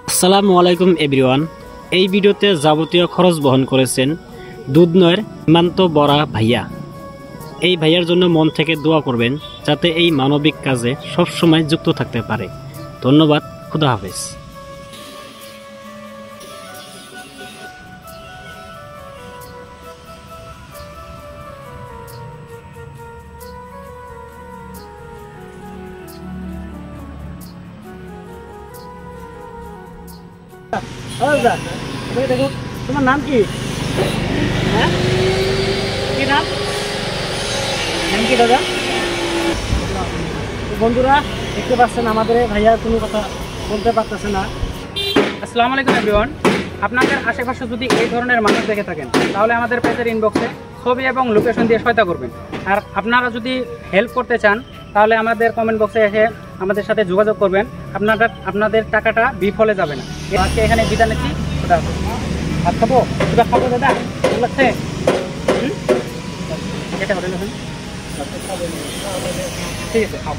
আসসালামু আলাইকুম এভরিওয়ান। এই ভিডিওতে যাবতীয় খরচ বহন করেছেন দুধনয়ের সীমান্ত বরা ভাইয়া। এই ভাইয়ার জন্য মন থেকে দোয়া করবেন যাতে এই মানবিক কাজে সবসময় যুক্ত থাকতে পারে। ধন্যবাদ। খুদা হাফেজ। তোমার নাম কি? হ্যাঁ, কি নাম? নাম কি দাদা? বন্ধুরা দেখতে পাচ্ছেন আমাদের ভাইয়া কোনো কথা বলতে পারতেছে না। আসসালামু আলাইকুম এভরিওয়ান। আপনাদের আশেপাশে যদি এই ধরনের মানুষ দেখে থাকেন তাহলে আমাদের পেজের ইনবক্সে ছবি এবং লোকেশন দিয়ে সহায়তা করবেন। আর আপনারা যদি হেল্প করতে চান তাহলে আমাদের কমেন্ট বক্সে এসে আমাদের সাথে যোগাযোগ করবেন। আপনাদের টাকাটা বিফলে যাবে না। আজকে এখানে বিদায় নিচ্ছি। ভাত খাবো, দুটা খাবো দাদা, ভালো লাগছে? এটা হোটেল ঠিক আছে, খাও।